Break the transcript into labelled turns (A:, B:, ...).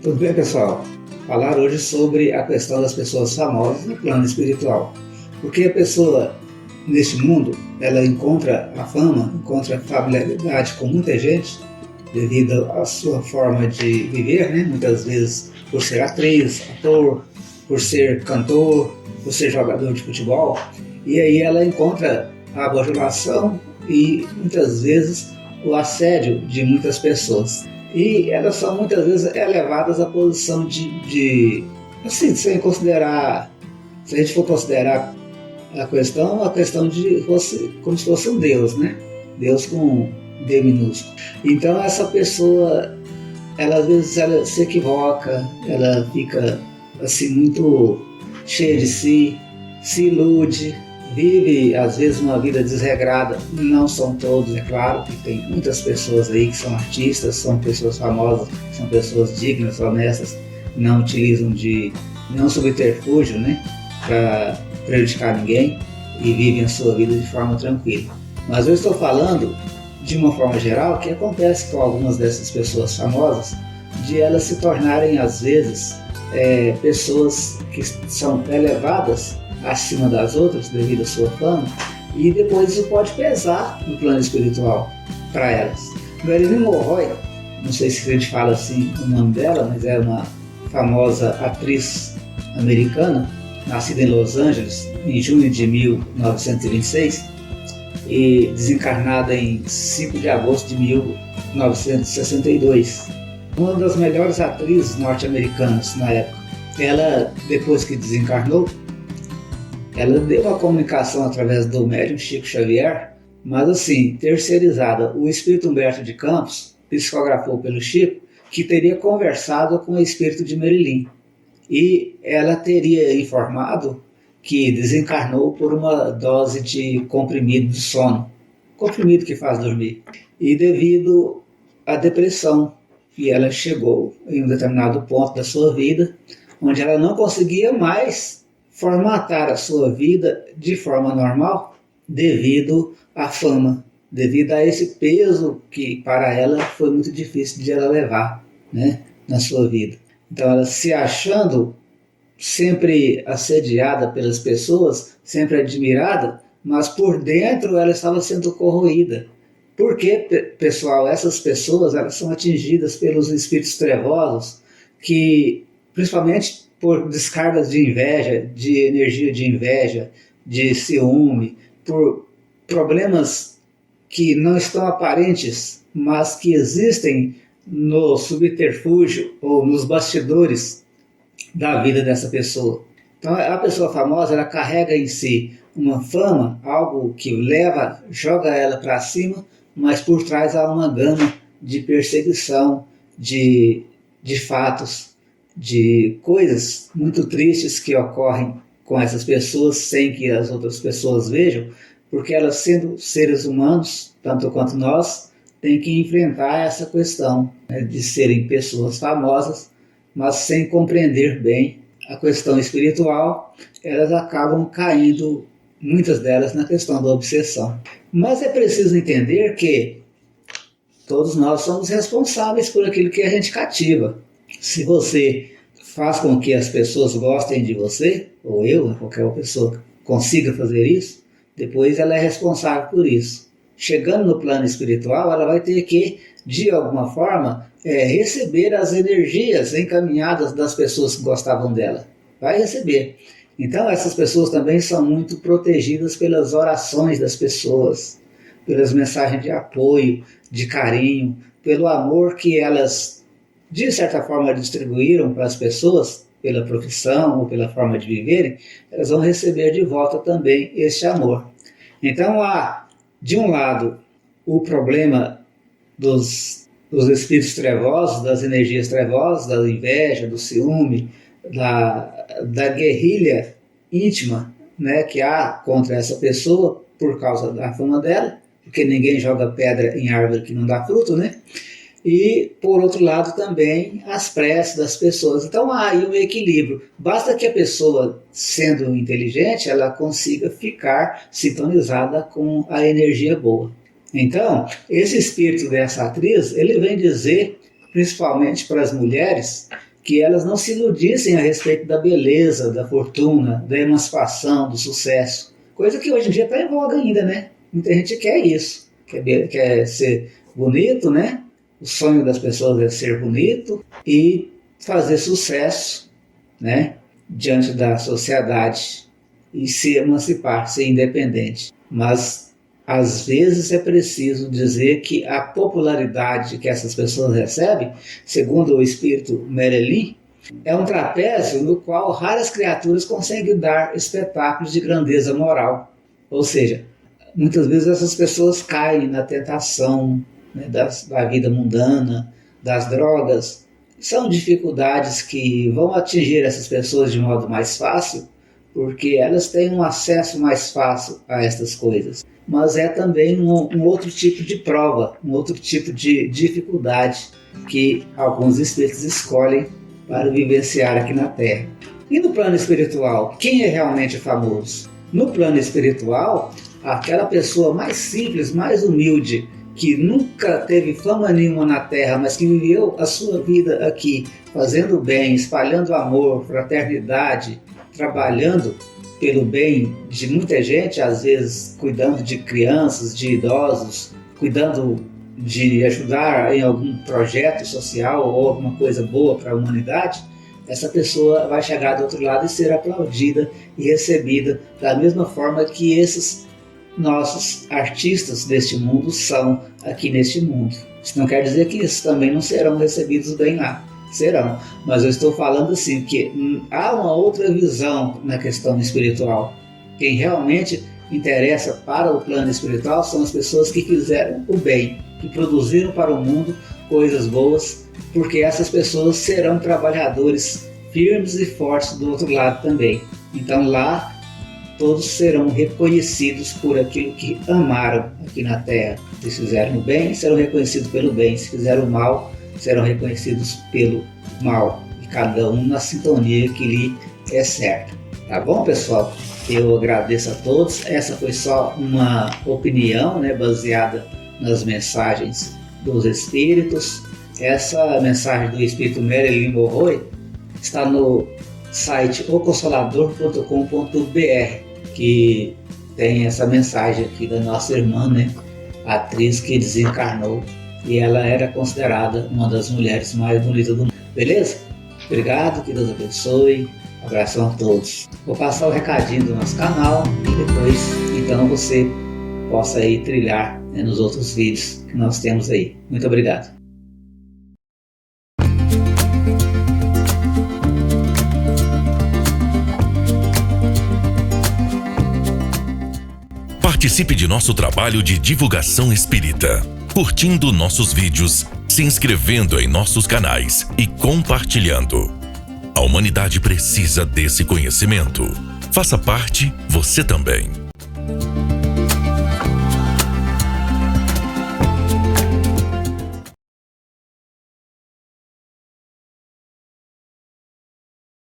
A: Tudo bem, pessoal? Falar hoje sobre a questão das pessoas famosas no plano espiritual. Porque a pessoa, neste mundo, ela encontra a fama, encontra a familiaridade com muita gente devido à sua forma de viver, né? Muitas vezes por ser atriz, ator, por ser cantor, por ser jogador de futebol. E aí ela encontra a bajulação e muitas vezes o assédio de muitas pessoas. E elas são muitas vezes elevadas à posição assim, sem considerar, se a gente for considerar a questão de você, como se fosse um Deus, né? Deus com D minúsculo. Então essa pessoa, ela às vezes ela se equivoca, ela fica assim muito cheia de si, se ilude, vive às vezes uma vida desregrada. Não são todos, é claro que tem muitas pessoas aí que são artistas, são pessoas famosas, são pessoas dignas, honestas, não utilizam de nenhum subterfúgio, né, para prejudicar ninguém e vivem a sua vida de forma tranquila. Mas eu estou falando de uma forma geral que acontece com algumas dessas pessoas famosas, de elas se tornarem às vezes pessoas que são elevadas acima das outras devido à sua fama, e depois isso pode pesar no plano espiritual para elas. Marilyn Monroe, não sei se a gente fala assim o nome dela, mas é uma famosa atriz americana, nascida em Los Angeles em junho de 1926 e desencarnada em 5 de agosto de 1962. Uma das melhores atrizes norte-americanas na época. Ela, depois que desencarnou, ela deu uma comunicação através do médium Chico Xavier, mas assim, terceirizada. O espírito Humberto de Campos psicografou pelo Chico que teria conversado com o espírito de Marilyn. E ela teria informado que desencarnou por uma dose de comprimido de sono, comprimido que faz dormir. E devido à depressão, que ela chegou em um determinado ponto da sua vida, onde ela não conseguia mais formatar a sua vida de forma normal devido à fama, devido a esse peso que para ela foi muito difícil de ela levar, né, na sua vida. Então ela se achando sempre assediada pelas pessoas, sempre admirada, mas por dentro ela estava sendo corroída. Porque, pessoal, essas pessoas elas são atingidas pelos espíritos trevosos que, principalmente por descargas de inveja, de energia de inveja, de ciúme, por problemas que não estão aparentes, mas que existem no subterfúgio ou nos bastidores da vida dessa pessoa. Então a pessoa famosa, ela carrega em si uma fama, algo que joga ela para cima, mas por trás há uma gama de perseguição, de fatos, de coisas muito tristes que ocorrem com essas pessoas sem que as outras pessoas vejam, porque elas, sendo seres humanos, tanto quanto nós, têm que enfrentar essa questão, né, de serem pessoas famosas, mas sem compreender bem a questão espiritual, elas acabam caindo, muitas delas, na questão da obsessão. Mas é preciso entender que todos nós somos responsáveis por aquilo que a gente cativa. Se você faz com que as pessoas gostem de você, ou eu, qualquer pessoa consiga fazer isso, depois ela é responsável por isso. Chegando no plano espiritual, ela vai ter que, de alguma forma, receber as energias encaminhadas das pessoas que gostavam dela. Vai receber. Então essas pessoas também são muito protegidas pelas orações das pessoas, pelas mensagens de apoio, de carinho, pelo amor que elas, de certa forma, distribuíram para as pessoas, pela profissão ou pela forma de viverem, elas vão receber de volta também esse amor. Então há, de um lado, o problema dos espíritos trevosos, das energias trevosas, da inveja, do ciúme, da guerrilha íntima, né, que há contra essa pessoa por causa da fama dela, porque ninguém joga pedra em árvore que não dá fruto, né? E, por outro lado, também as preces das pessoas. Então há aí um equilíbrio. Basta que a pessoa, sendo inteligente, ela consiga ficar sintonizada com a energia boa. Então, esse espírito dessa atriz, ele vem dizer, principalmente para as mulheres, que elas não se iludissem a respeito da beleza, da fortuna, da emancipação, do sucesso. Coisa que hoje em dia está em voga ainda, né? Muita gente quer isso, quer ser bonito, né? O sonho das pessoas é ser bonito e fazer sucesso, né? Diante da sociedade e se emancipar, ser independente. Mas às vezes é preciso dizer que a popularidade que essas pessoas recebem, segundo o espírito Merelin, é um trapézio no qual raras criaturas conseguem dar espetáculos de grandeza moral. Ou seja, muitas vezes essas pessoas caem na tentação, né, da vida mundana, das drogas. São dificuldades que vão atingir essas pessoas de modo mais fácil, porque elas têm um acesso mais fácil a estas coisas. Mas é também um outro tipo de prova, um outro tipo de dificuldade que alguns espíritos escolhem para vivenciar aqui na Terra. E no plano espiritual, quem é realmente famoso? No plano espiritual, aquela pessoa mais simples, mais humilde, que nunca teve fama nenhuma na Terra, mas que viveu a sua vida aqui, fazendo bem, espalhando amor, fraternidade, trabalhando pelo bem de muita gente, às vezes cuidando de crianças, de idosos, cuidando de ajudar em algum projeto social ou alguma coisa boa para a humanidade, essa pessoa vai chegar do outro lado e ser aplaudida e recebida da mesma forma que esses nossos artistas deste mundo são aqui neste mundo. Isso não quer dizer que esses também não serão recebidos bem lá. Serão, mas eu estou falando assim, que há uma outra visão na questão espiritual. Quem realmente interessa para o plano espiritual são as pessoas que fizeram o bem, que produziram para o mundo coisas boas, porque essas pessoas serão trabalhadores firmes e fortes do outro lado também. Então lá todos serão reconhecidos por aquilo que amaram aqui na Terra. Se fizeram o bem, serão reconhecidos pelo bem. Se fizeram o mal, serão reconhecidos pelo mal, e cada um na sintonia que lhe é certa. Tá bom, pessoal? Eu agradeço a todos. Essa foi só uma opinião, né, baseada nas mensagens dos espíritos. Essa mensagem do espírito Merelin Monroe está no site oconsolador.com.br, que tem essa mensagem aqui da nossa irmã, né, a atriz que desencarnou, e ela era considerada uma das mulheres mais bonitas do mundo. Beleza? Obrigado, que Deus abençoe. Abração a todos. Vou passar o recadinho do nosso canal e depois, então, você possa aí trilhar, né, nos outros vídeos que nós temos aí. Muito obrigado.
B: Participe de nosso trabalho de divulgação espírita, curtindo nossos vídeos, se inscrevendo em nossos canais e compartilhando. A humanidade precisa desse conhecimento. Faça parte você também.